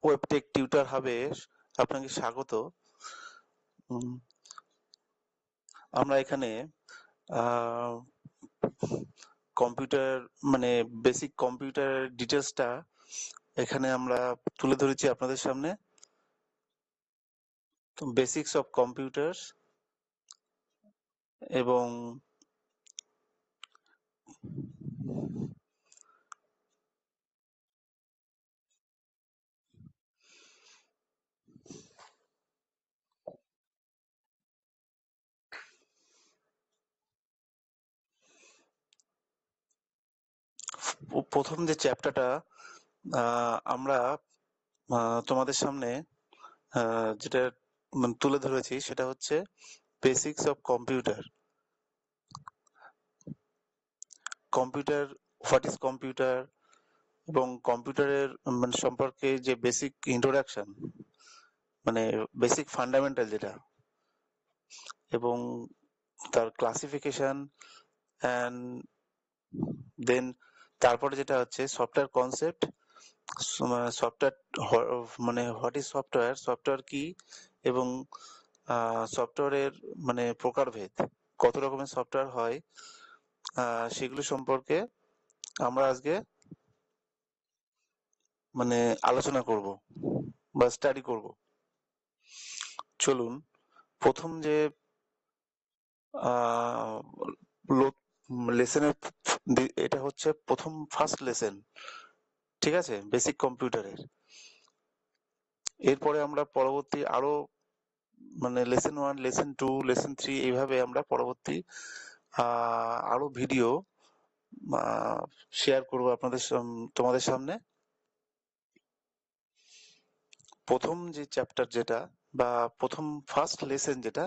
ওয়েবটেক tutor হাবে আপনাকে স্বাগত। আমরা এখানে কম্পিউটার মানে বেসিক কম্পিউটার ডিটেলসটা এখানে আমরা তুলে ধরেছি আপনাদের সামনে। বেসিক্স অফ কম্পিউটার্স এবং প্রথম যে চ্যাপ্টারটা আমরা তোমাদের সামনে যেটা তুলে ধরেছি সেটা হচ্ছে basics of computer. Computer, what is computer এবং কম্পিউটারের সম্পর্কে যে বেসিক ইন্ট্রোডাকশন, মানে বেসিক ফান্ডামেন্টাল যেটা, এবং তার ক্লাসিফিকেশন অ্যান্ড দেন তারপরে যেটা হচ্ছে সফটওয়্যার কনসেপ্ট। সফটওয়্যার মানে হোয়াট ইজ সফটওয়্যার, সফটওয়্যার কি, এবং সফটওয়্যারের মানে প্রকারভেদ, কত রকমের সফটওয়্যার হয়, সেগুলো সম্পর্কে আমরা আজকে মানে আলোচনা করব বা স্টাডি করব। চলুন, প্রথম যে লেসনের, এটা হচ্ছে প্রথম ফার্স্ট লেসন, ঠিক আছে, বেসিক কম্পিউটারের। এরপরে আমরা পরবর্তী আরো মানে লেসন 1, লেসন 2, লেসন 3 এইভাবে আমরা পরবর্তী আরো ভিডিও শেয়ার করব আপনাদের তোমাদের সামনে। প্রথম যে চ্যাপ্টার যেটা বা প্রথম ফার্স্ট লেসন যেটা,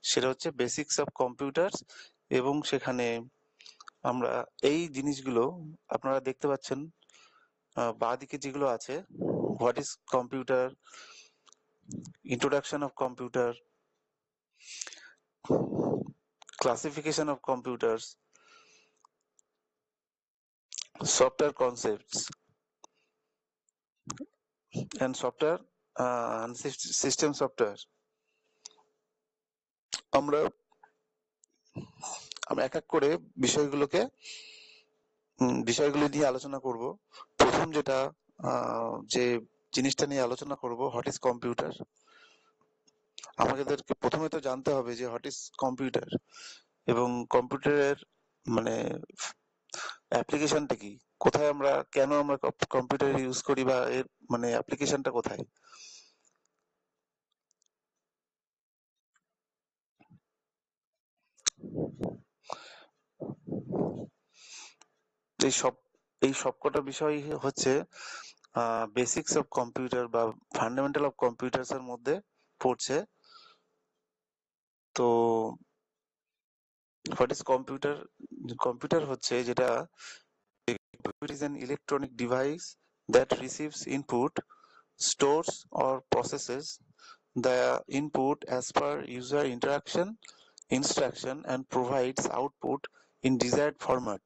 সেটা হচ্ছে বেসিক্স অফ কম্পিউটার্স। এবং সেখানে আমরা এই জিনিসগুলো আপনারা দেখতে পাচ্ছেন বাঁদিকে যেগুলো আছে, what is computer, introduction of computer, classification of computers, software concepts, and software and system software. আমরা এক এক করে বিষয়গুলো নিয়ে আলোচনা করব। প্রথম যেটা যে জিনিসটা নিয়ে আলোচনা করব, হোয়াট ইজ কম্পিউটার। আমাদেরকে প্রথমে তো জানতে হবে যে হোয়াট ইজ কম্পিউটার এবং কম্পিউটারের মানে অ্যাপ্লিকেশনটা কি, কোথায় আমরা কেন আমরা কম্পিউটার ইউজ করি, বা এর মানে অ্যাপ্লিকেশনটা কোথায়। এই সবকটা বিষয় হচ্ছে বেসিক্স অফ কম্পিউটার বা ফান্ডামেন্টাল অফ কম্পিউটার্স এর মধ্যে পড়ছে। তো হোয়াট ইজ কম্পিউটার? কম্পিউটার হচ্ছে যেটা, it is an electronic device that receives input, stores or processes the input as per user interaction, instruction, and provides output in desired format.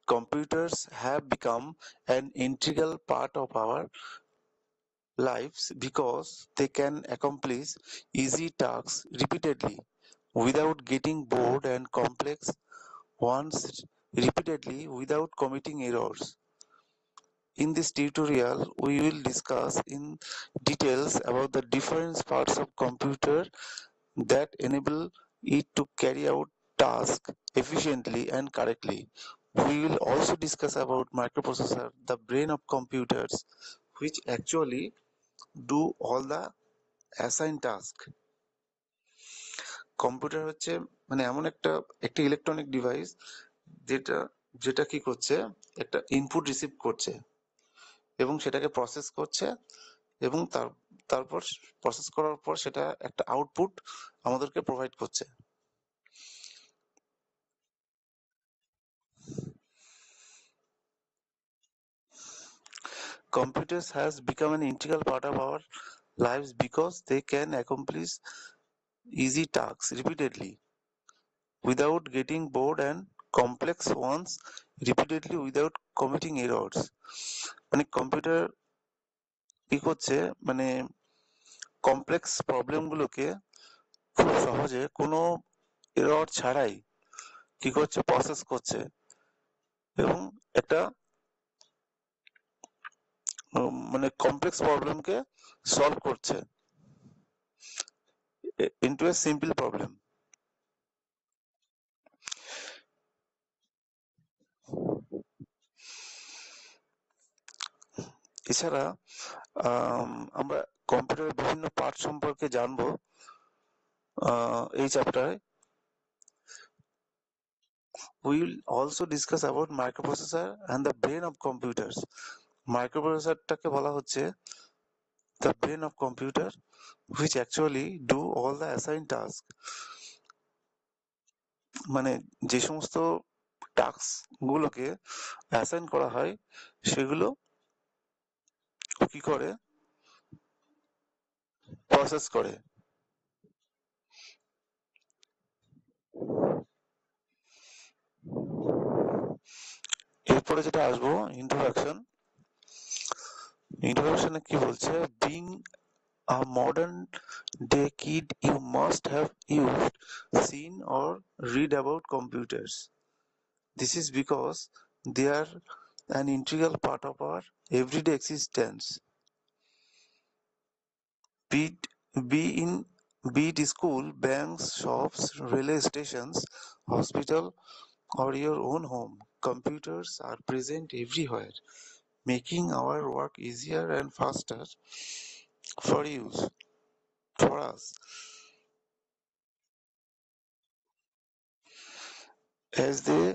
Computers have become an integral part of our lives because they can accomplish easy tasks repeatedly without getting bored, and complex ones repeatedly without committing errors. In this tutorial, we will discuss in details about the different parts of computer that enable it to carry out tasks efficiently and correctly. We will also discuss about microprocessor, the brain of computers, which actually do all the assigned task. Computer হচ্ছে মানে এমন একটা একটা electronic device যেটা যেটা কি করছে, একটা ইনপুট রিসিভ করছে এবং সেটাকে প্রসেস করছে, এবং তারপর প্রসেস করার পর সেটা একটা আউটপুট আমাদেরকে প্রোভাইড করছে। Computers has become an integral part of our lives because they can accomplish easy tasks repeatedly without getting bored, and complex ones repeatedly without committing errors. মানে কম্পিউটার কি করছে, মানে কমপ্লেক্স প্রবলেমগুলোকে খুব সহজে কোনো এরর ছাড়াই কি করছে, প্রসেস করছে এবং একটা মানে কমপ্লেক্স প্রবলেমকে সলভ করছে ইনটু এ সিম্পল প্রবলেম। এছাড়া আমরা কম্পিউটারের বিভিন্ন পার্ট সম্পর্কে জানবো এই চ্যাপ্টারে। We will also discuss about microprocessor and the brain of computers. মাইক্রোপ্রসেসরটাকে বলা হচ্ছে the brain of computer which actually do all the assigned tasks. মানে যে সমস্ত টাস্ক গুলোকে অ্যাসাইন করা হয় সেগুলো কি করে, প্রসেস করে। এরপরে যেটা আসবো ইন্ট্রোডাকশন। ইন্ট্রোডাকশনে কি বলছে, being a modern day kid you must have used, seen or read about computers. This is because they are an integral part of our everyday existence. Be it, be in be it school, banks, shops, railway stations, hospital, or your own home, computers are present everywhere, making our work easier and faster for use for us. As they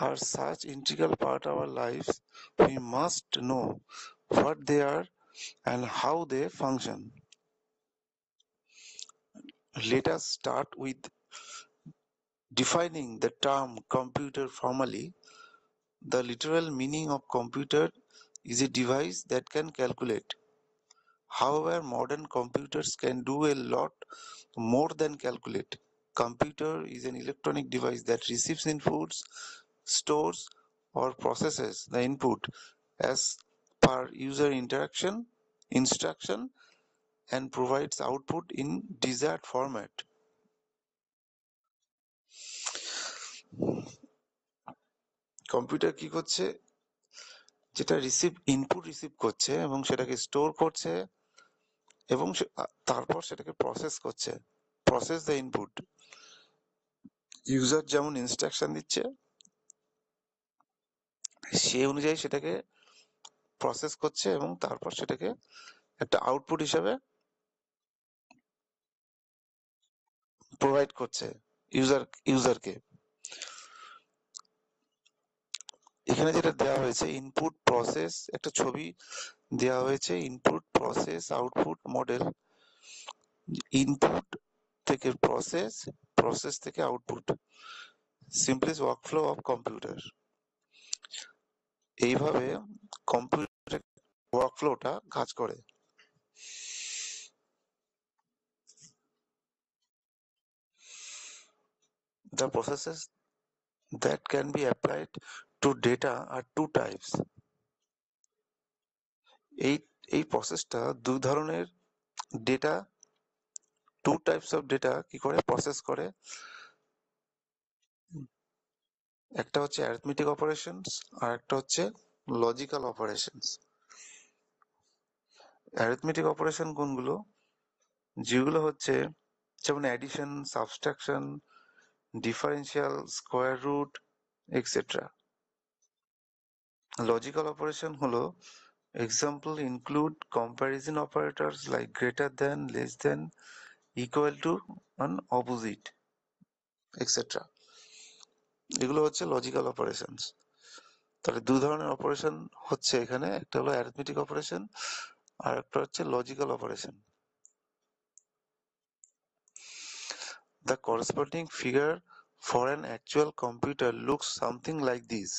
are such integral part of our lives, we must know what they are and how they function. Let us start with defining the term computer formally. The literal meaning of computer is a device that can calculate. However, modern computers can do a lot more than calculate. Computer is an electronic device that receives inputs, stores or processes the input as per user instruction and provides output in desired format. Computer কি করছে, যেটা input receive করছে এবং সেটাকে store করছে এবং তারপর সেটাকে প্রসেস করছে, প্রসেস দ্য ইনপুট। ইউজার যেমন ইনস্ট্রাকশন দিচ্ছে সে অনুযায়ী সেটাকে প্রসেস করছে এবং তারপর সেটাকে একটা আউটপুট হিসাবে প্রোভাইড করছে ইউজারকে। এখানে যেটা দেওয়া হয়েছে ইনপুট প্রসেস, একটা ছবি দেওয়া হয়েছে, input process output model. Input থেকে প্রসেস, প্রসেস থেকে output, simplest workflow of computer. এইভাবে কম্পিউটার ওয়ার্কফ্লোটা কাজ করে। The processes that can be applied to data are two types. এই প্রসেসটা দুই ধরনের data, two types of data কি করে প্রসেস করে। একটা হচ্ছে অ্যারিথমেটিক অপারেশনস আর একটা হচ্ছে লজিক্যাল অপারেশনস। অ্যারিথমেটিক অপারেশন কোনগুলো, যেগুলো হচ্ছে যেমন addition, subtraction, differential, square root etcetera. Logical operation হলো example include comparison operators like greater than, less than, equal to, on opposite etcetera. এগুলো হচ্ছে লজিক্যাল অপারেশনস। তাহলে দু ধরনের অপারেশন হচ্ছে এখানে, একটা হলো অ্যারিথমেটিক অপারেশন আর একটা হচ্ছে logical operation. The corresponding figure for an actual computer looks something like this.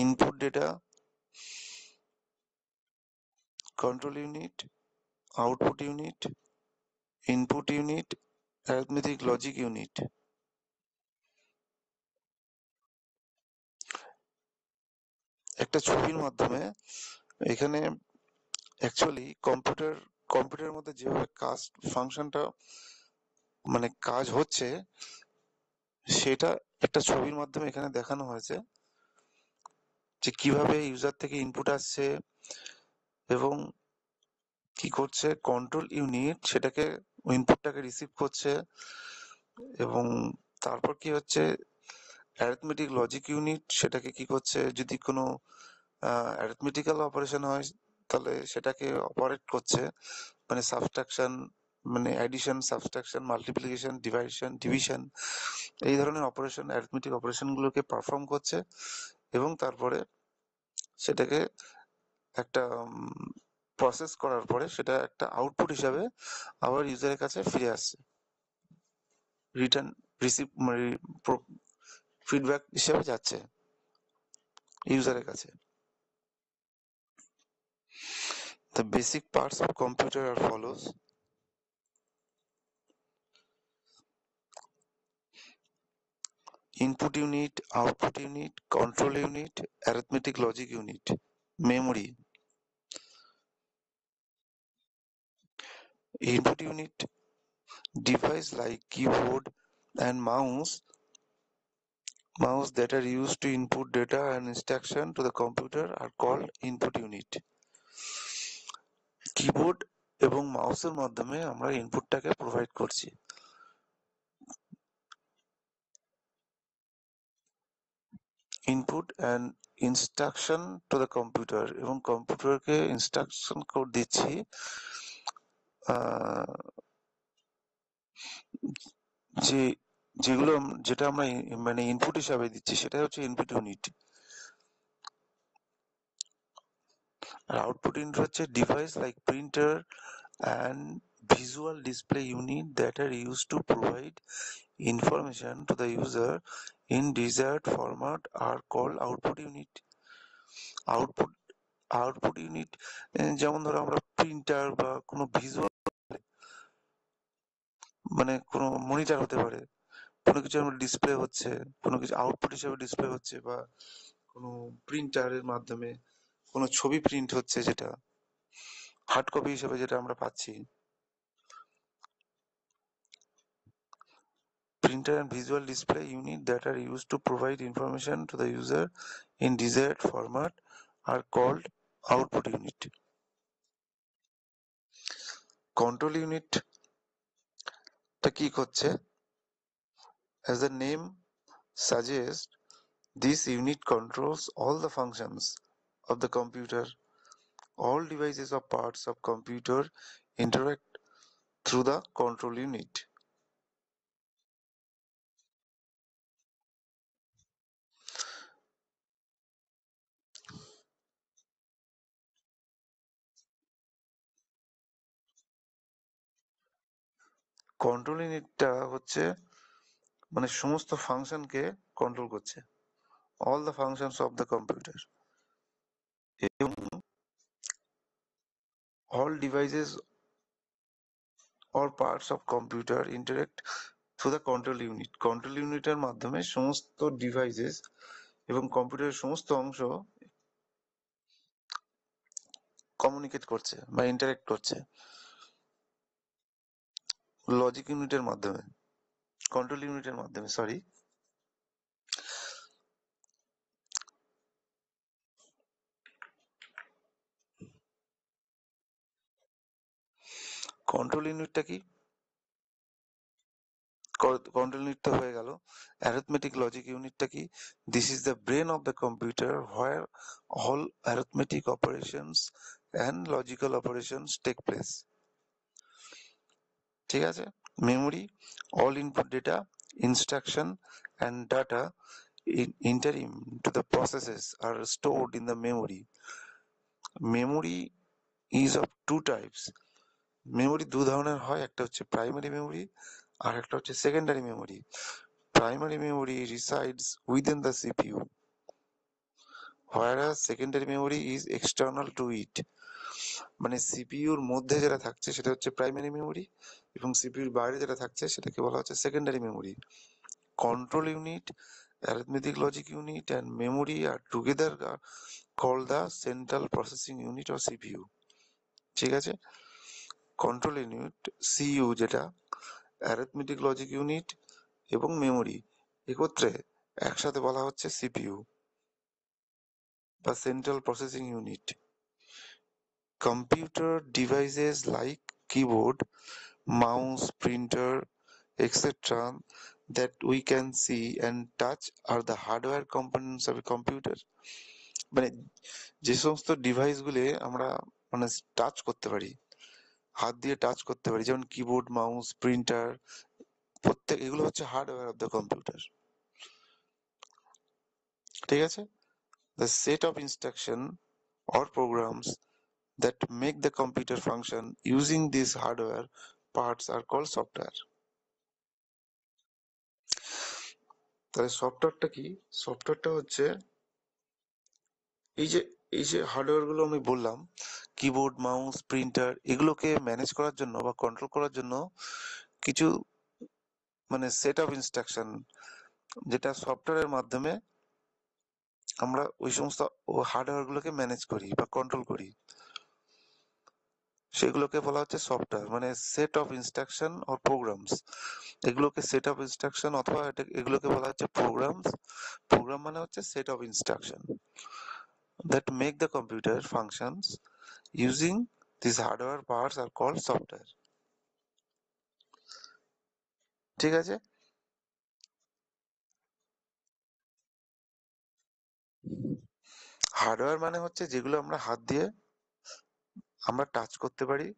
Input data, control unit, output unit, input unit, arithmetic logic unit. একটা ছবির মাধ্যমে এখানে অ্যাকচুয়ালি কম্পিউটারের মধ্যে যেভাবে কাজ ফাংশনটা মানে কাজ হচ্ছে সেটা একটা ছবির মাধ্যমে এখানে দেখানো হয়েছে যে কিভাবে ইউজার থেকে ইনপুট আসছে এবং কি করছে কন্ট্রোল ইউনিট সেটাকে ইনপুটটাকে রিসিভ করছে এবং তারপর কি হচ্ছে অ্যারিথমেটিক লজিক ইউনিট সেটাকে কি করছে যদি কোনো অ্যারিথমেটিক্যাল অপারেশন হয় তাহলে সেটাকে অপারেট করছে মানে সাবট্রাকশন মানে অ্যাডিশন সাবট্রাকশন মাল্টিপ্লিকেশন ডিভিশন এই ধরনের অপারেশন অ্যারিথমেটিক অপারেশনগুলোকে পারফর্ম করছে এবং তারপরে সেটাকে একটা প্রসেস করার পরে সেটা একটা আউটপুট হিসাবে আবার ইউজারের কাছে ফিরে আসছে রিটার্ন রিসিভ মানে ফিডব্যাক হিসাবে যাচ্ছে ইউজারের কাছে। The basic parts of computer are follows: input unit, output unit, control unit, arithmetic logic unit, memory. Input unit, device like keyboard and mouse that are used to input data and instruction to the computer are called input unit. Keyboard এবং মাউসের মাধ্যমে আমরা ইনপুটটাকে provide করছি। Input and instruction to the computer এবং কম্পিউটারকে instruction code দিচ্ছি যে যেগুলো যেটা আমরা মানে ইনপুট হিসাবে দিচ্ছি সেটা হচ্ছে ইনপুট ইউনিট। আর আউটপুট ইউনিট হচ্ছে device like printer and visual display unit that are used to provide information to the user in desired format are called output unit. Output output unit যেমন ধরো আমরা printer বা কোনো visual মানে কোনো monitor হতে পারে কোনো কিছু আমরা ডিসপ্লে হচ্ছে কোনো কিছু আউটপুট হিসেবে ডিসপ্লে হচ্ছে বা কোনো প্রিন্টারের মাধ্যমে কোনো ছবি প্রিন্ট হচ্ছে যেটা হার্ড কপি হিসেবে যেটা আমরা পাচ্ছি। Printer and visual display unit that are used to provide information to the user in desired format are called output unit. Control unit টা কি করছে? As the name suggests, this unit controls all the functions of the computer. All devices or parts of computer interact through the control unit. Control ইউনিটটা হচ্ছে মানে সমস্ত ফাংশনকে control করছে all the functions of the computer এবং all devices or parts of computer interact through the control unit. Control ইউনিটের মাধ্যমে সমস্ত ডিভাইসেস এবং কম্পিউটারের সমস্ত অংশ কমিউনিকেট করছে বা ইন্টারেক্ট করছে লজিক ইউনিটের মাধ্যমে কন্ট্রোল ইউনিটের মাধ্যমে সরি কন্ট্রোল ইউনিটটা কি কন্ট্রোল ইউনিট তো হয়ে গেল অ্যারিথমেটিক লজিক ইউনিটটা কি this is the brain of the computer where all arithmetic operations and logical operations take place ঠিক আছে memory all input data instruction and data in interim to the processes are stored in the memory is of two types memory দু ধরনের হয় একটা হচ্ছে primary memory আর একটা হচ্ছে secondary memory primary memory resides within the CPU whereas secondary memory is external to it মানে সিপিইউর মধ্যে যেটা থাকছে সেটা হচ্ছে প্রাইমারি মেমোরি, এবং সিপিইউর বাইরে যেটা থাকছে সেটাকে বলা হচ্ছে secondary memory. Control unit, arithmetic logic unit and memory are together called the central processing unit or CPU। ঠিক আছে? কন্ট্রোল ইউনিট সিইউ যেটা, অ্যারিথমেটিক লজিক ইউনিট এবং মেমোরি একত্রে একসাথে বলা হচ্ছে সিপিইউ বা central processing unit. Computer devices like keyboard, mouse, printer, etc. that we can see and touch are the hardware components of a computer। মানে যে সমস্ত ডিভাইসগুলি আমরা মানে টাচ করতে পারি, হাত দিয়ে টাচ করতে পারি, যেমন কিবোর্ড, মাউস, প্রিন্টার, প্রত্যেক এগুলো হচ্ছে হার্ডওয়্যার অফ দ্য কম্পিউটার। ঠিক আছে? The set of instruction or programs that make the computer function using these hardware parts are called software। তাহলে সফটওয়্যারটা কি? সফটওয়্যারটা হচ্ছে এই যে এই যে হার্ডওয়্যার গুলো আমি বললাম, কিবোর্ড, মাউস, প্রিন্টার, এগুলোকে ম্যানেজ করার জন্য বা কন্ট্রোল করার জন্য কিছু মানে সেট অফ ইনস্ট্রাকশন, যেটা সফটওয়্যারের মাধ্যমে আমরা ওই সমস্ত হার্ডওয়্যার গুলোকে ম্যানেজ করি বা কন্ট্রোল করি, সেগুলোকে বলা হচ্ছে সফটওয়্যার। মানে set of instruction or programs, এগুলোকে সেট অফ ইনস্ট্রাকশন অথবা এগুলোকে বলা হচ্ছে প্রোগ্রামস। প্রোগ্রাম মানে হচ্ছে set of instruction that make the computer functions using these hardware parts are called software। ঠিক আছে? হার্ডওয়্যার মানে হচ্ছে যেগুলো আমরা হাত দিয়ে আমরা টাচ করতে পারি,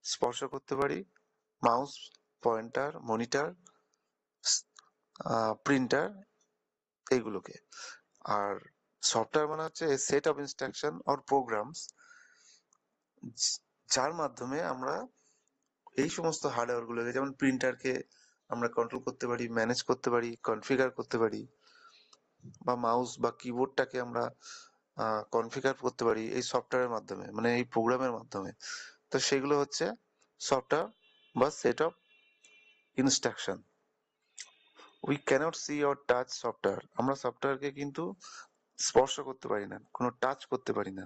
স্পর্শ করতে পারি, মাউস, পয়েন্টার, মনিটর, প্রিন্টার, এইগুলোকে। আর সফটওয়্যার মানে হচ্ছে set of instruction or programs, যার মাধ্যমে আমরা এই সমস্ত হার্ডওয়্যার গুলোকে, যেমন প্রিন্টারকে আমরা কন্ট্রোল করতে পারি, ম্যানেজ করতে পারি, কনফিগার করতে পারি, বা মাউস বা কিবোর্ডটাকে আমরা কনফিগার করতে পারি এই সফটওয়্যারের মাধ্যমে, মানে এই প্রোগ্রামের মাধ্যমে। তো সেগুলো হচ্ছে সফটওয়্যার বা set of instruction. We cannot see or touch software, আমরা সফটওয়্যারকে কিন্তু স্পর্শ করতে পারি না, কোনো টাচ করতে পারি না।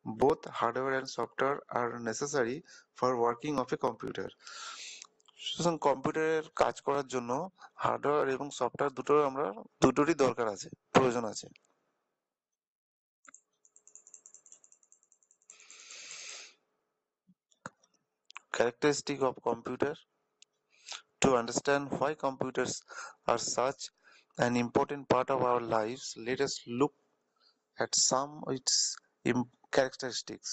Both hardware and software R necessary for working of a computer. সুতরাং কম্পিউটারের কাজ করার জন্য হার্ডওয়্যার এবং সফটওয়্যার দুটোরই দরকার আছে, প্রয়োজন আছে। Characteristic of computer. To understand why computers are such an important part of our lives, let us look at some of its characteristics: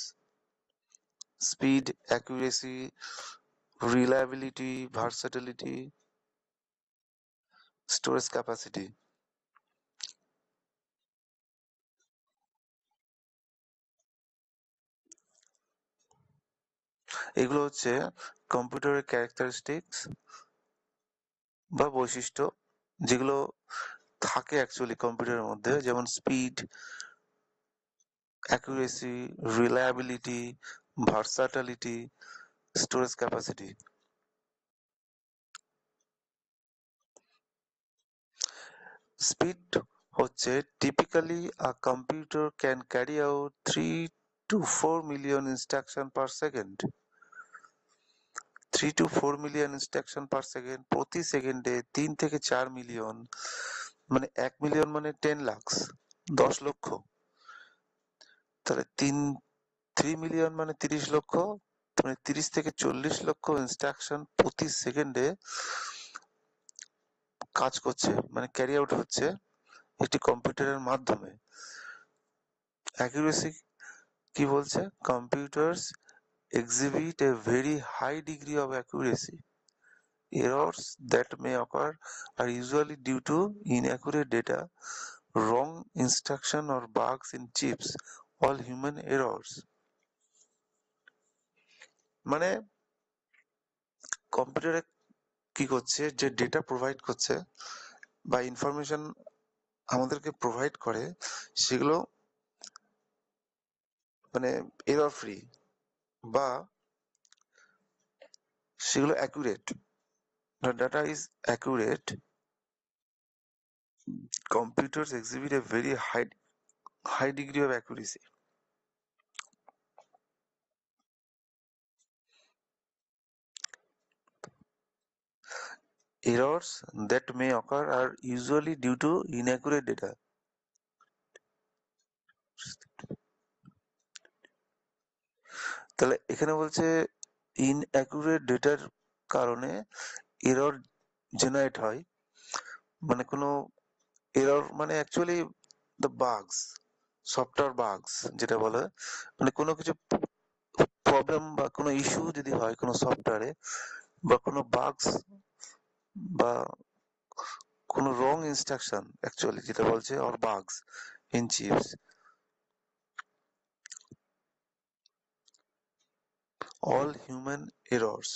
speed, accuracy, reliability, versatility, storage capacity। এগুলো হচ্ছে কম্পিউটারের characteristics বা বৈশিষ্ট্য, যেগুলো থাকে অ্যাকচুয়ালি কম্পিউটারের মধ্যে, যেমন speed, accuracy, reliability, versatility, storage capacity. Speed হচ্ছে typically a computer can carry out 3 to 4 million instruction per second। 3 to 4 million instruction per second, প্রতি সেকেন্ডে 3 থেকে 4 মিলিয়ন, মানে 1 মিলিয়ন মানে 10 লাখ, 10 লক্ষ। তাহলে 3 মিলিয়ন মানে 30 লক্ষ, মানে 30 থেকে 40 লক্ষ ইনস্ট্রাকশন প্রতি সেকেন্ডে কাজ করছে, মানে ক্যারি আউট হচ্ছে একটি কম্পিউটারের মাধ্যমে। অ্যাকুরেসি কি বলছে? Computers exhibit a very high degree of accuracy। Errors that may occur are usually due to inaccurate data, wrong instruction or bugs in chips, all human errors। মানে কম্পিউটারে কি করছে, যে ডেটা প্রোভাইড করছে বা ইনফরমেশন আমাদেরকে প্রোভাইড করে, সেগুলো মানে এরর ফ্রি, বা সেগুলো accurate, the data is accurate, computers exhibit a very high degree of accuracy. Errors that may occur are usually due to inaccurate data. তাহলে এখানে বলছে inaccurate ডেটার কারণে এরর জেনারেট হয়, মানে কোনো এরর মানে অ্যাকচুয়ালি দ্য বাগস, সফটওয়্যার বাগস যেটা বলে, মানে কোনো কিছু প্রবলেম বা কোনো ইস্যু যদি হয় কোনো সফটওয়্যারে, বা কোনো বাগস বা কোনো রং ইনস্ট্রাকশন অ্যাকচুয়ালি যেটা বলছে, or bugs in chips, all human errors.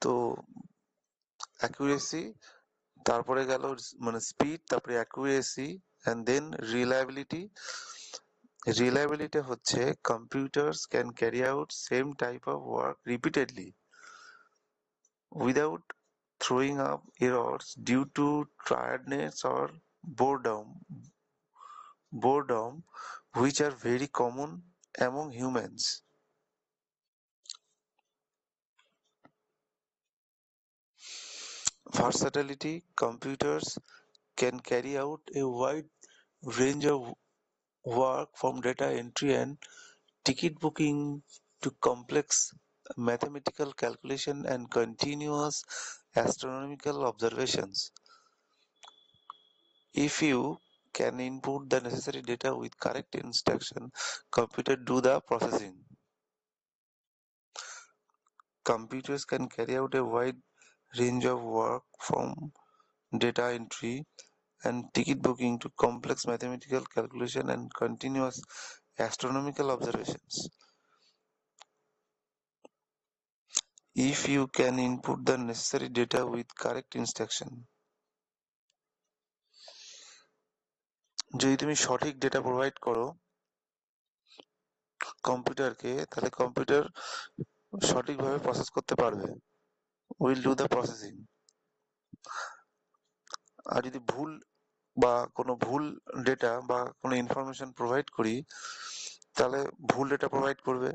তো অ্যাকুরেসি, তারপরে গেল মানে স্পিড, তারপরে accuracy, and then reliability. Reliability হচ্ছে computers can carry out same type of work repeatedly without throwing up errors due to tiredness or boredom, which are very common among humans. Versatility, computers can carry out a wide range of work from data entry and ticket booking to complex mathematical calculation and continuous astronomical observations. If you can input the necessary data with correct instruction, computer do the processing. Computers can carry out a wide range of work from data entry and ticket booking to complex mathematical calculation and continuous astronomical observations. If you can input the necessary data with correct instruction, যদি তুমি সঠিক data provide করো কম্পিউটারকে, তাহলে computer সঠিকভাবে process করতে পারবে, will do the processing. আর যদি ভুল বা কোনো ভুল ডেটা বা কোনো ইনফরমেশন প্রোভাইড করি, তাহলে ভুল ডেটা প্রোভাইড করবে।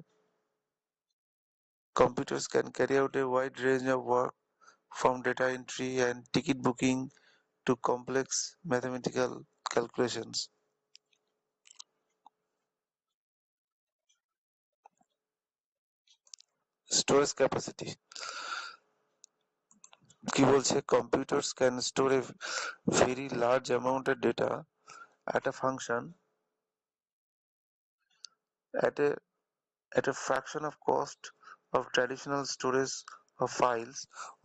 Computers can carry out a wide range of work from data entry and ticket booking to complex mathematical calculations. Storage capacity কি বলছে, computers can store a very large amount of data at a function at a fraction of cost of traditional storage of files.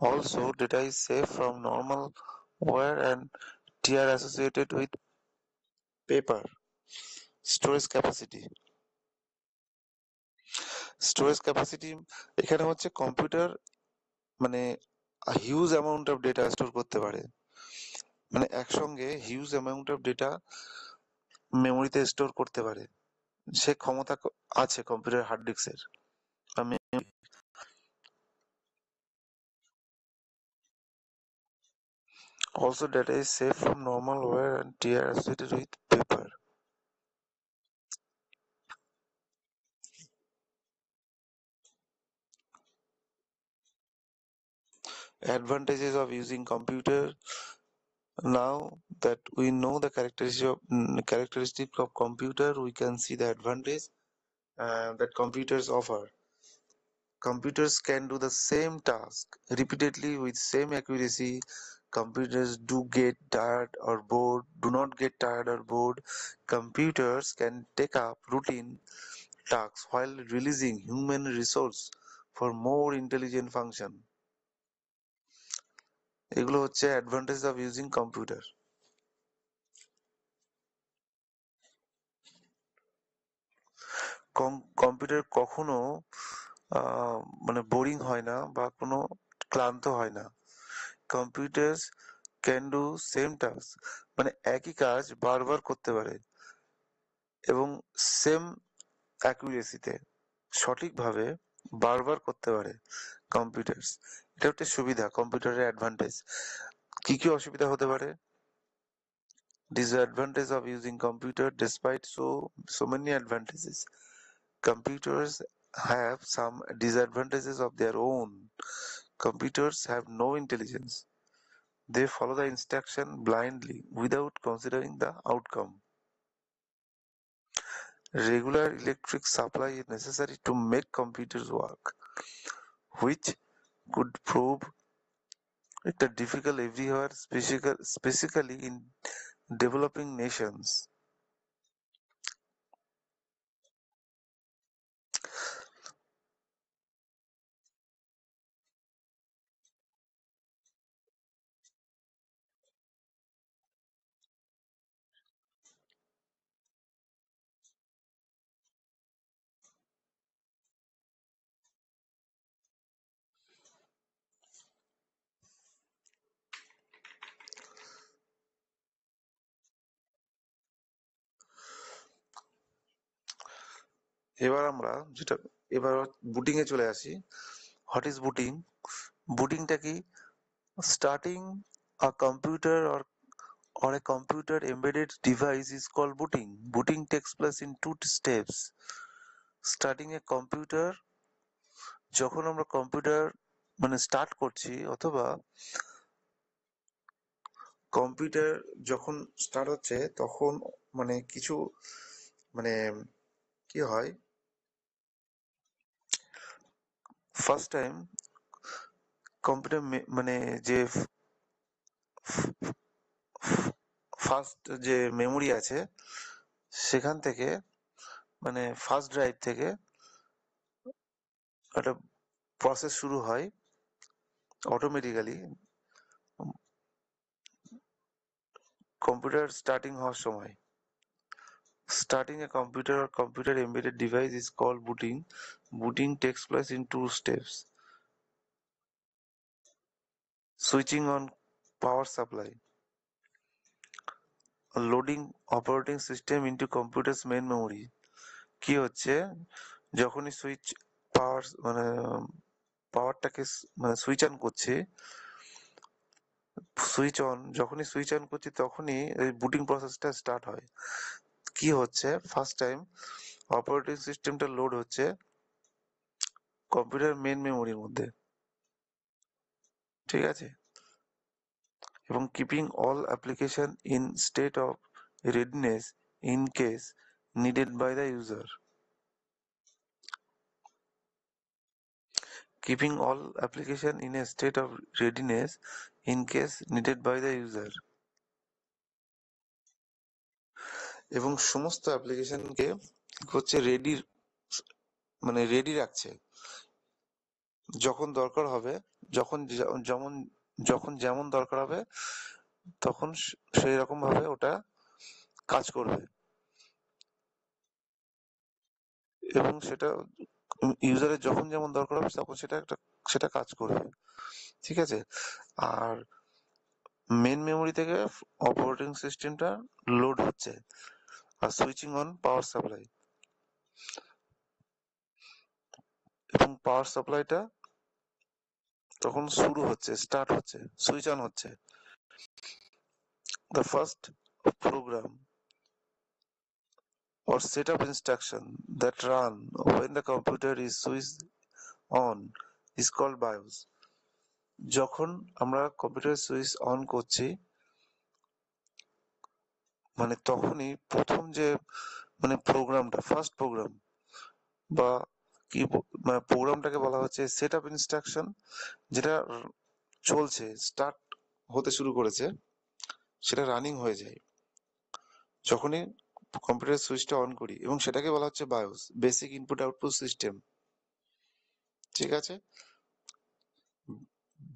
Also, data is safe from normal wear and tear associated with paper. Storage capacity, এখানে হচ্ছে computer মানে huge amount of data store করতে পারে, মানে একসঙ্গে huge amount of data মেমোরিতে store করতে পারে, সে ক্ষমতা আছে কম্পিউটার হার্ড ডিস্কের। আমি also data is safe from normal wear and tear associated with paper. Advantages of using computer. Now that we know the characteristic of computer, we can see the advantage that computers offer. Computers can do the same task repeatedly with same accuracy. Computers do not get tired or bored. Computers can take up routine tasks while releasing human resource for more intelligent function. এগুলো হচ্ছে advantage of using computer. Computer কখনো মানে boring হয় না বা কোনো ক্লান্ত হয় না। Computers can do same task, মানে একই কাজ বারবার করতে পারে এবং সেম অ্যাকুরেসিতে, সঠিকভাবে বারবার করতে পারে কম্পিউটার্স। এটা একটা সুবিধা, কম্পিউটারের অ্যাডভান্টেজ। কি কি অসুবিধা হতে পারে? Disadvantage of using computer despite so many advantages. Computers have some disadvantages of their own. Computers have no intelligence. They follow the instruction blindly without considering the outcome. Regular electric supply is necessary to make computers work, which could prove it difficult everywhere, specifically in developing nations. এবার আমরা যেটা এবার booting এ চলে আসি। What is booting? বুটিংটা কি? Starting a computer or a computer embedded device is called booting. Booting takes place in two steps. Starting a computer, যখন আমরা কম্পিউটার মানে স্টার্ট করছি, অথবা কম্পিউটার যখন স্টার্ট হচ্ছে তখন মানে কিছু মানে কি হয়, ফার্স্ট টাইম কম্পিউটার মানে যে ফার্স্ট যে মেমোরি আছে সেখান থেকে, মানে ফার্স্ট ড্রাইভ থেকে একটা প্রসেস শুরু হয় অটোমেটিক্যালি কম্পিউটার স্টার্টিং হওয়ার সময়। Starting a computer or computer embedded device is called booting. Booting takes place in two steps. Switching on power supply. Loading operating system into computer's main memory. কি হচ্ছে, যখনই switch পাওয়ার মানে পাওয়ারটাকে মানে switch on করছে, যখনই switch on করছি তখনই এই বুটিং প্রসেসটা স্টার্ট হয়। কি হচ্ছে, ফার্স্ট টাইম অপারেটিং সিস্টেমটা লোড হচ্ছে কম্পিউটার মেন মেমোরির মধ্যে, ঠিক আছে, এবং keeping all application in state of readiness in case needed by the user. Keeping all application in a state of readiness in case needed by the user. এবং সমস্ত অ্যাপ্লিকেশনকে হচ্ছে রেডি, মানে রেডি রাখছে, যখন দরকার হবে, যখন যেমন যখন যেমন দরকার হবে তখন সেই রকম ভাবে ওটা কাজ করবে এবং সেটা ইউজারের যখন যেমন দরকার হবে তখন সেটা কাজ করবে, ঠিক আছে। আর মেন মেমোরি থেকে অপারেটিং সিস্টেমটা লোড হচ্ছে, are switching on power supply, এবং পাওয়ার সাপ্লাইটা তখন শুরু হচ্ছে, স্টার্ট হচ্ছে, সুইচ অন হচ্ছে। The first program or set of instruction that run when the computer is switched on is called BIOS. যখন আমরা কম্পিউটার সুইচ অন করছি মানে তখনই প্রথম যে মানে প্রোগ্রামটা, ফার্স্ট প্রোগ্রাম বা কি মানে প্রোগ্রামটাকে বলা হচ্ছে সেট অফ ইনস্ট্রাকশন, যেটা চলছে, স্টার্ট হতে শুরু করেছে, সেটা রানিং হয়ে যায় যখনই কম্পিউটার সুইচটা অন করি, এবং সেটাকে বলা হচ্ছে bias, basic input output system, ঠিক আছে।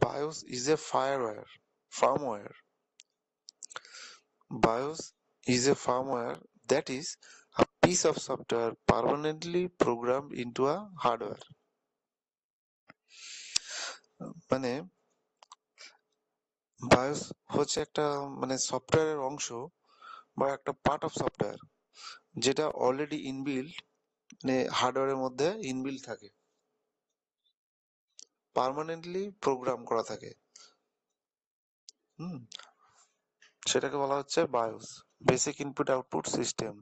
Bias is a firmware BIOS is a firmware that is a piece of software permanently programmed into a hardware. মানে বায়োস হচ্ছে একটা মানে সফটওয়্যারের অংশ বা একটা পার্ট অফ সফটওয়্যার যেটা অলরেডি ইনবিল্ট, মানে হার্ডওয়্যারের মধ্যে ইনবিল্ট থাকে, পার্মানেন্টলি প্রোগ্রাম করা থাকে। হুম, সেটাকে বলা হচ্ছে bias, basic input output system.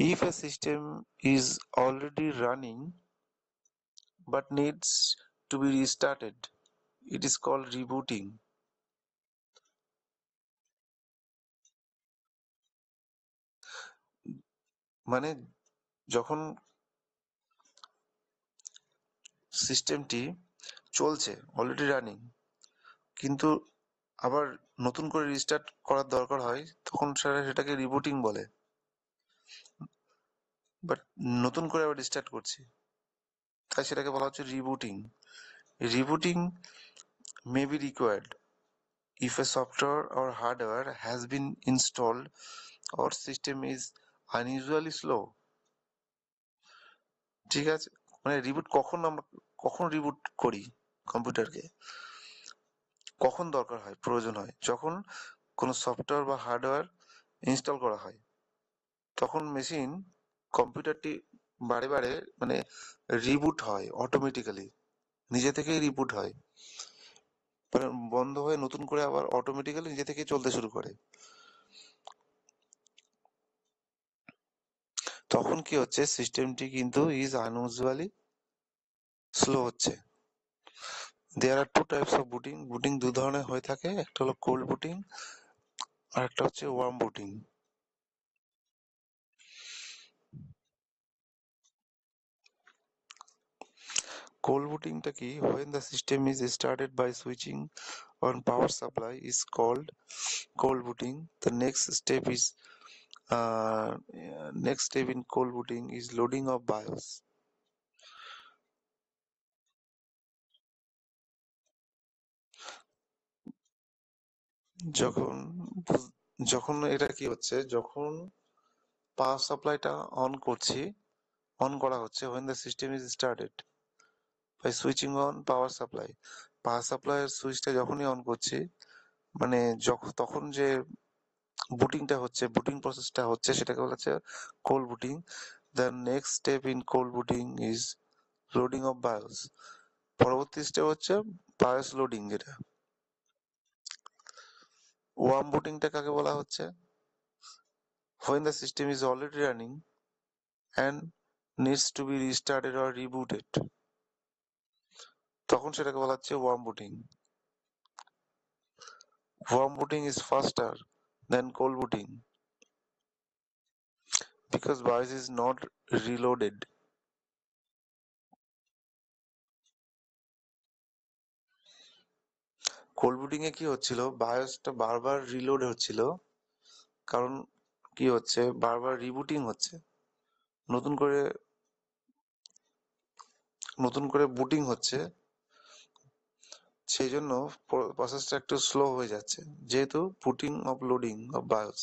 If a system is already running but needs to be restarted, it is called rebooting. মানে যখন সিস্টেমটি চলছে, অলরেডি রানিং, কিন্তু আবার নতুন করে রিস্টার্ট করার দরকার হয়, তখন সেটাকে রিবুটিং বলে। বাট নতুন করে আবার রিস্টার্ট করছি, তাই সেটাকে বলা হচ্ছে rebooting. Rebooting may be required if a software or hardware has been installed or system is unusually slow। ঠিক আছে, মানে রিবুট আমরা কখন রিবুট করি কম্পিউটারকে, কখন দরকার হয়, প্রয়োজন হয় যখন কোনো সফটওয়্যার বা হার্ডওয়্যার ইনস্টল করা হয়, তখন মেশিন, কম্পিউটারটি বারে বারে মানে রিবুট হয় অটোমেটিক্যালি, নিজে থেকেই রিবুট হয়, মানে বন্ধ হয়ে নতুন করে আবার অটোমেটিক্যালি নিজে থেকেই চলতে শুরু করে। তখন কি হচ্ছে, সিস্টেমটি কিন্তু ইজ আনইউজুয়ালি স্লো হচ্ছে। There are two types of booting. Booting দু ধরনের হয়ে থাকে, একটা হলো কোল্ড বুটিং আর একটা হচ্ছে ওয়ার্ম বুটিং। Cold booting টা কি? When the system is started by switching on power supply is called cold booting. The uh, next step in cold booting is loading of BIOS. যখন যখন এটা কি হচ্ছে, যখন পাওয়ার সাপ্লাইটা অন করা হচ্ছে, when the system is started by switching on power supply, পাওয়ার সাপ্লাইয়ের সুইচটা যখনই অন করছি, মানে তখন যে বুটিংটা হচ্ছে, বুটিং প্রসেসটা হচ্ছে, সেটাকে বলা হচ্ছে cold booting. The next step in cold booting is loading of bias. পরবর্তী স্টেপ হচ্ছে বায়োস লোডিং, যেটা ওয়ার্ম বুটিংটা কাকে বলা হচ্ছে? when the system is already running and needs to be restarted or rebooted, তখন সেটাকে বলা হচ্ছে warm booting. Warm booting is faster than cold booting because BIOS is not reloaded. Cold booting এ কি হচ্ছিল, বায়োসটা বারবার রিলোড হচ্ছিল, কারণ কি হচ্ছে, বারবার রিবুটিং হচ্ছে, নতুন করে বুটিং হচ্ছে, সেই জন্য প্রসেসটা একটু স্লো হয়ে যাচ্ছে, যেহেতু booting of loading of bias.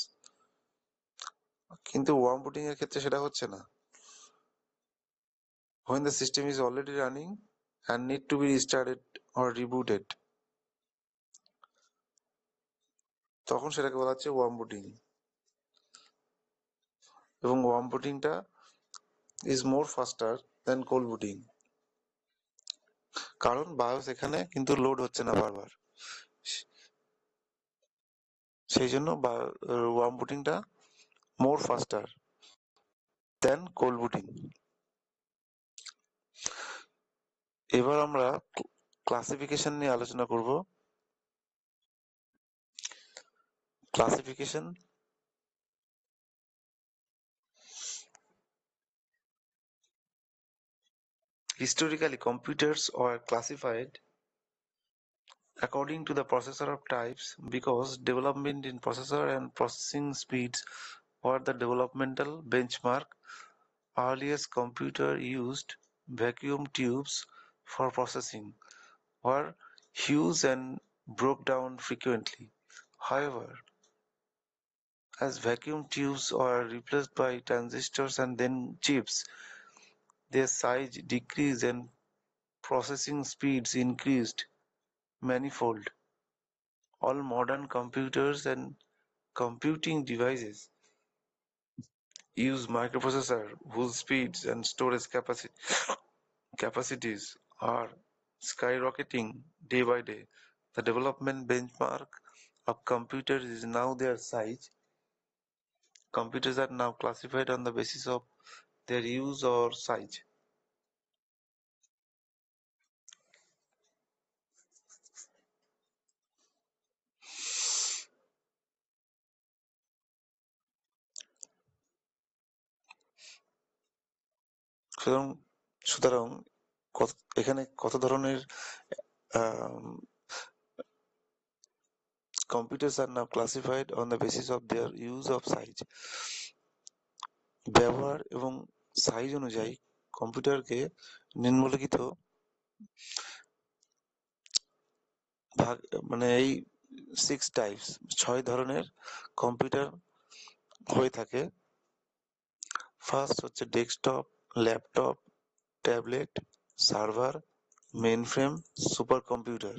কিন্তু ওয়ার্ম বুটিং এর ক্ষেত্রে সেটা হচ্ছে না। when the system is already running and need to be restarted or rebooted, তখন সেটাকে বলা হচ্ছে ওয়ার্ম বুটিং। এবং ওয়ার্ম বুটিংটা is more faster than cold booting, কারণ বায়োস এখানে কিন্তু লোড হচ্ছে না বারবার, সেই জন্য ওয়ার্ম বুটিংটা more faster than cold booting. এবার আমরা ক্লাসিফিকেশন নিয়ে আলোচনা করব। Classification, historically computers were classified according to the processor of types because development in processor and processing speeds were the developmental benchmark. Earliest computer used vacuum tubes for processing, were huge and broke down frequently. However, as vacuum tubes were replaced by transistors and then chips, their size decreased and processing speeds increased manifold. All modern computers and computing devices use microprocessor whose speeds and storage capacities are skyrocketing day by day. The development benchmark of computers is now their size. Computers are now classified on the basis of their use or size. সুতরাং সুতরাং এখানে কত ধরনের computers are now classified on the basis of their use of size. ব্যবহার এবং size অনুযায়ী কম্পিউটারকে নিম্নলিখিত ভাগ মানে এই 6 টাইপস 6 ধরনের কম্পিউটার হয়ে থাকে। ফার্স্ট হচ্ছে desktop, laptop, tablet, server, mainframe, super computer.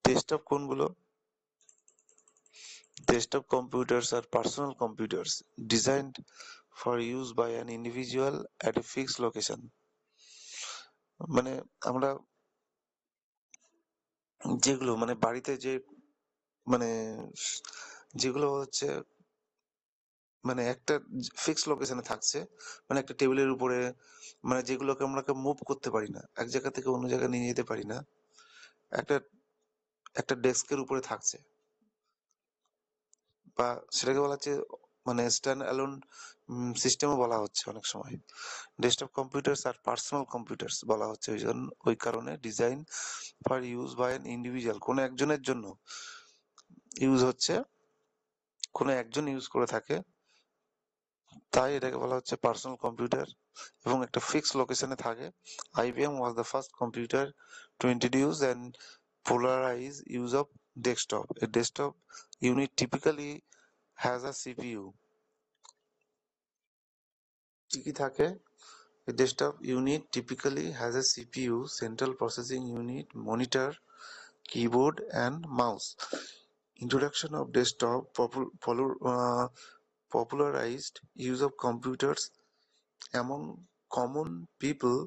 Desktop কোনগুলো? Desktop computers are personal computers designed for use by an individual at a fixed location. মানে আমরা যেগুলো মানে বাড়িতে যে মানে যেগুলো হচ্ছে মানে একটা ফিক্সড লোকেশনে থাকছে, মানে একটা টেবিলের উপরে, মানে যেগুলোকে আমরা মুভ করতে পারি না, এক জায়গা থেকে অন্য জায়গায় নিয়ে যেতে পারি না, একটা একটা ডেস্কের উপরে থাকছে, বা সেটাকে বলা হচ্ছে মানে স্ট্যান্ড অ্যালোন সিস্টেমও বলা হচ্ছে অনেক সময়। ডেস্কটপ কম্পিউটার্স আর পার্সোনাল কম্পিউটার্স বলা হচ্ছে ওই কারণে design for use by an individual, কোনো একজনের জন্য ইউজ হচ্ছে, কোনো একজন ইউজ করে থাকে, তাই এটাকে বলা হচ্ছে পার্সোনাল কম্পিউটার এবং একটা ফিক্সড লোকেশনে থাকে। IBM was the first computer to introduce and polarize use of desktop. A desktop unit typically has a CPU. কি থাকে? A desktop unit typically has a CPU, central processing unit, monitor, keyboard, and mouse. Introduction of desktop popularized use of computers among common people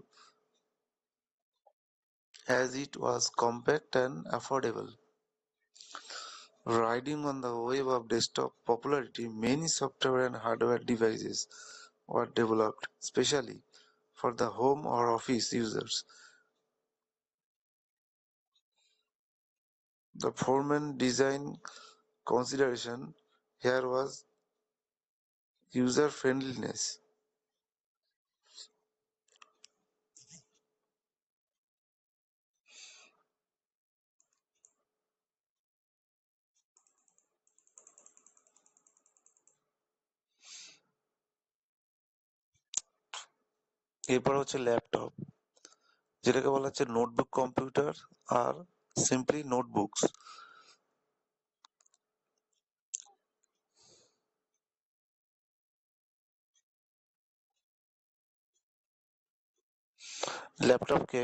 as it was compact and affordable. Riding on the wave of desktop popularity, many software and hardware devices were developed specially for the home or office users. The foreman design consideration here was user friendliness. এরপর হচ্ছে laptop, যেটাকে বলা হচ্ছে notebook computer আর simply notebooks. ল্যাপটপকে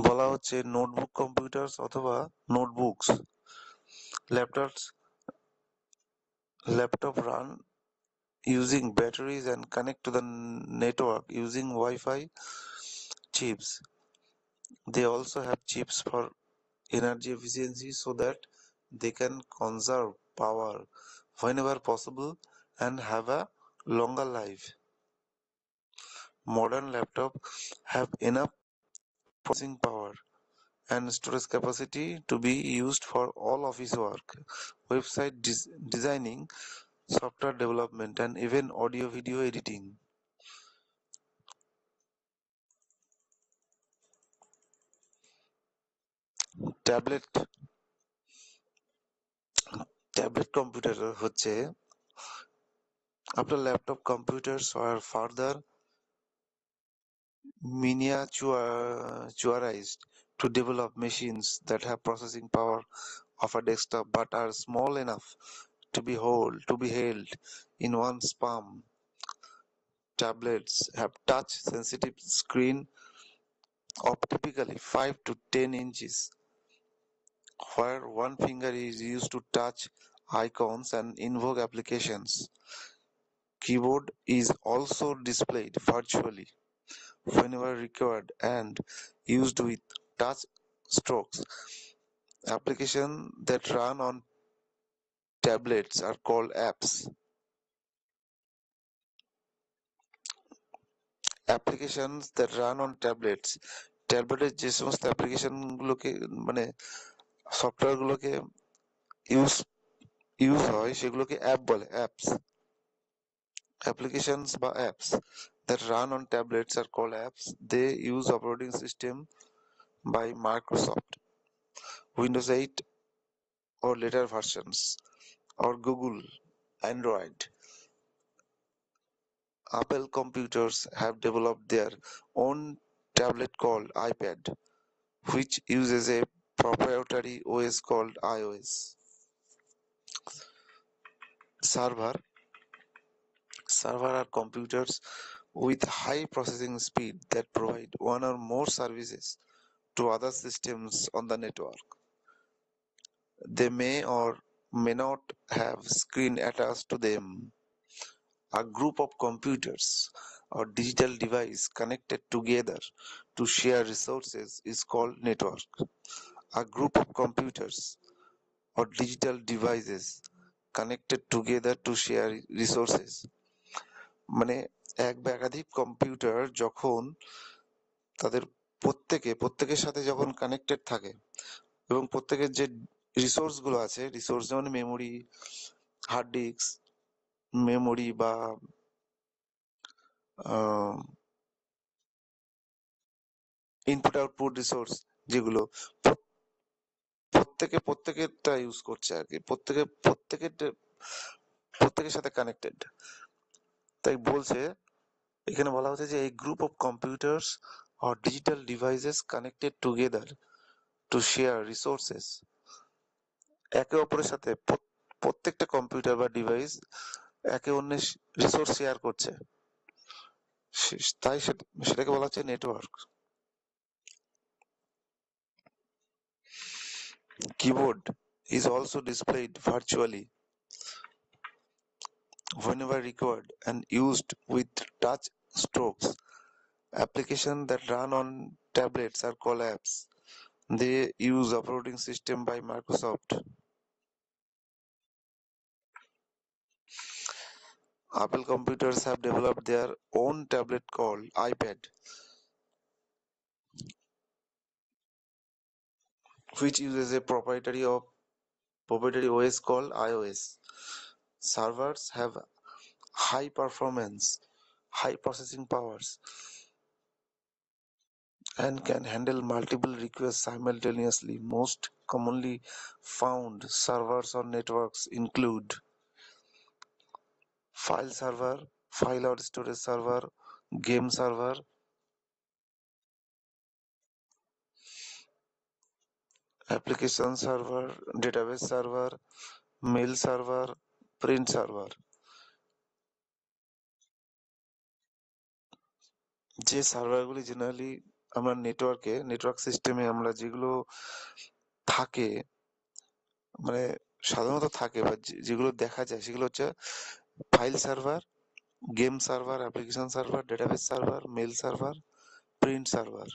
বলা হচ্ছে notebook computers অথবা notebooks. Laptop run using batteries and connect to the network using Wi-Fi chips. They also have chips for energy efficiency so that they can conserve power whenever possible and have a longer life. Modern laptops have enough processing power and storage capacity to be used for all office work, website designing, software development, and even audio video editing. Tablet computer হচ্ছে after laptop computers are further miniaturized to develop machines that have processing power of a desktop but are small enough to be held in one's palm. Tablets have touch sensitive screen of typically 5 to 10 inches, where one finger is used to touch icons and invoke applications. Keyboard is also displayed virtually whenever required and used with touch strokes. Applications that run on tablets are called apps. Applications that run on tablets, ট্যাবলেটের যে সমস্ত application গুলোকে মানে software গুলোকে use use হয় সেগুলোকে app বলে, apps. Applications বা apps that run on tablets are called apps. They use operating system by Microsoft, Windows 8 or later versions, or Google, Android. Apple computers have developed their own tablet called iPad, which uses a proprietary OS called iOS. Server are computers with high processing speed that provide one or more services to other systems on the network. They may or may not have screen attached to them. A group of computers or digital device connected together to share resources is called network. A group of computers or digital devices connected together to share resources মানে এক বা একাধিক computer যখন তাদের প্রত্যেকের সাথে যখন connected থাকে এবং প্রত্যেকের যে রিসোর্স গুলো আছে, রিসোর্স যেমন মেমোরি, হার্ড ডিস্ক, মেমোরি বা ইনপুট আউটপুট রিসোর্স, যেগুলো প্রত্যেকেরটা ইউজ করছে আর কি, প্রত্যেকের সাথে কানেক্টেড। তাই বলছে, এখানে বলা হচ্ছে যে এই group of computers or digital devices connected together to share resources, একে অপরের সাথে প্রত্যেকটা কম্পিউটার বা ডিভাইস একে অন্যের রিসোর্স শেয়ার করছে, তাই সেটাকে বলা হচ্ছে network. Keyboard is also displayed virtually whenever required and used with touch strokes. Applications that run on tablets are called apps. They use operating system by Microsoft. Apple computers have developed their own tablet called iPad, which uses a proprietary OS called iOS. Servers have high performance, high processing powers, and can handle multiple requests simultaneously. Most commonly found servers or networks include file server, file or storage server, game server, application server, database server, mail server, print server. যে সার্ভারগুলি generally আমরা network সিস্টেমে আমরা যেগুলো থাকে মানে সাধারণত থাকে বা যেগুলো দেখা যায় সেগুলো হচ্ছে file server, game server, application server, database server, mail server, print server.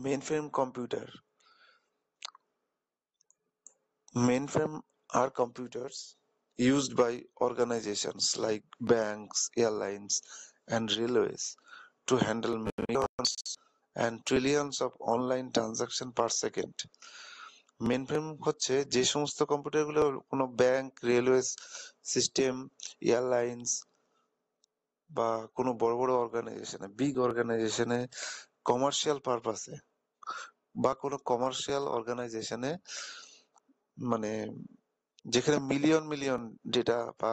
Mainframe computer. Mainframe are computers used by organizations like banks, airlines, and railways to handle millions and trillions of online transactions per second. Mainframe হচ্ছে যে সমস্ত কম্পিউটারগুলো কোনো bank, railway system, airlines বা কোনো বড় বড় অর্গানাইজেশনে, big অর্গানাইজেশনে, কমার্শিয়াল পারপাসে বা কোনো কমার্শিয়াল অর্গানাইজেশনে, মানে যেখানে মিলিয়ন মিলিয়ন ডেটা বা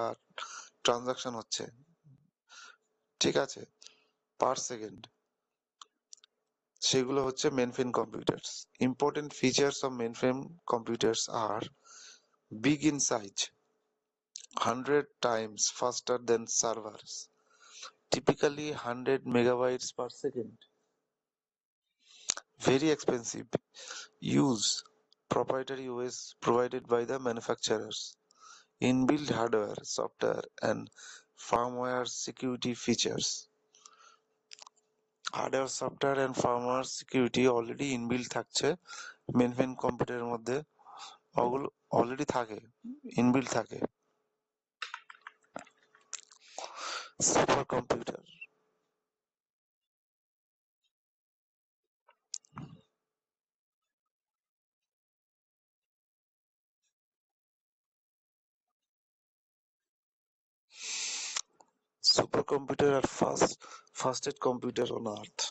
ট্রানজাকশন হচ্ছে, ঠিক আছে, পার সেকেন্ড, সেগুলো হচ্ছে mainframe computers. Important features of mainframe computers are big in size, 100 times faster than servers, typically 100 megabytes per second. Very expensive. Use proprietary OS provided by the manufacturers. Inbuilt hardware, software, and firmware security features. Hardware software and firmware security already inbuilt থাকছে mainframe কম্পিউটারের মধ্যে, ওগুলো already থাকে, inbuilt থাকে। Super computer. Supercomputer are fastest computer on earth.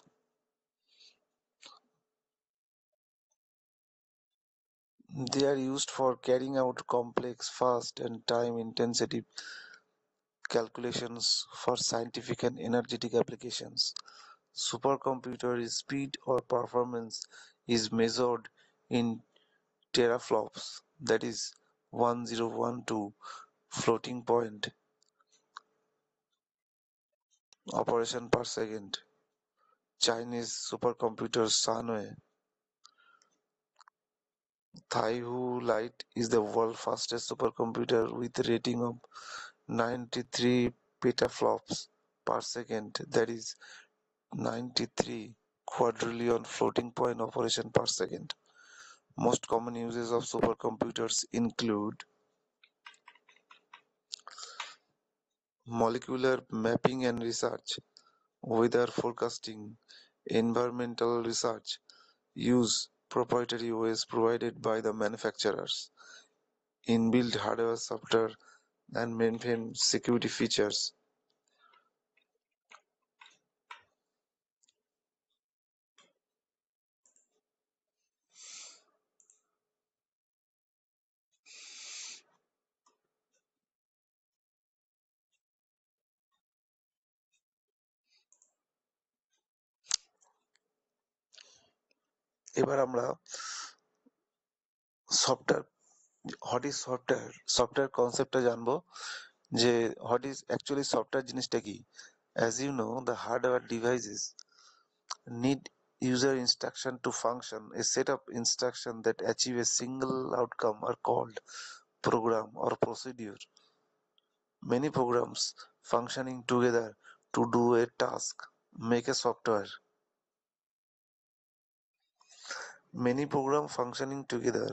They are used for carrying out complex, fast, and time-intensive calculations for scientific and energetic applications. Supercomputer speed or performance is measured in teraflops, that is 1012 floating point operation per second. Chinese supercomputer Sanwei Taihu Lite is the world's fastest supercomputer with a rating of 93 petaflops per second, that is 93 quadrillion floating point operation per second. Most common uses of supercomputers include molecular mapping and research, weather forecasting, environmental research, use proprietary OS provided by the manufacturers, inbuilt hardware, software, and mainframe security features. এবার আমরা software, what is software, software কনসেপ্টটা জানবো, যে what is actually software জিনিসটা কি। As you know, the hardware devices need user instruction to function. A set of instructions that achieve a single outcome are called program or procedure. Many programs functioning together to do a task make a software. Many programs functioning together.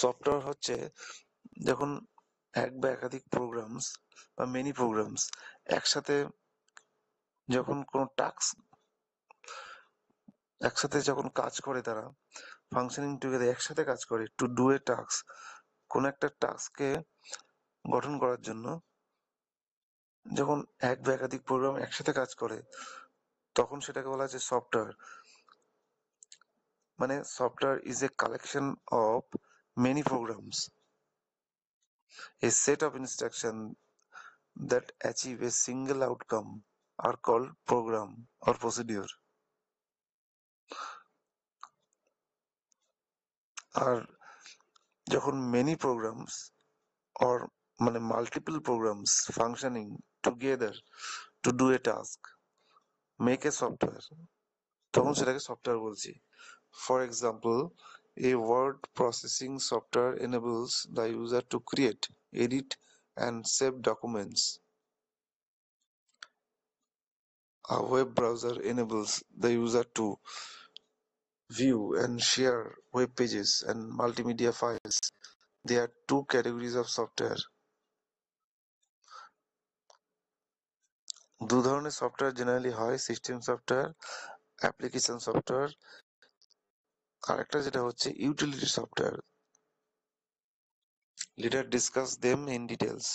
Software হচ্ছে যখন এক বা একাধিক programs বা many programs একসাথে যখন কোনো task একসাথে যখন কাজ করে, তারা ফাংশনিং টুগেদার একসাথে কাজ করে টু ডু এ টাস্ক, কোন একটা টাস্ককে গঠন করার জন্য যখন এক বা একাধিক প্রোগ্রাম একসাথে কাজ করে তখন সেটাকে বলা হচ্ছে সফটওয়্যার। মানে software is a collection of many programs, a set of instructions that achieve a single outcome are called program or procedure. আর যখন many programs or মানে multiple programs functioning together to do a task make a software, তখন সেটাকে software বলছি। For example, a word processing software enables the user to create, edit, and save documents. A web browser enables the user to view and share web pages and multimedia files. There are two categories of software. দু ধরনের software generally হয়, system software, application software, আর একটা যেটা হচ্ছে utility software. Let us discuss them in details.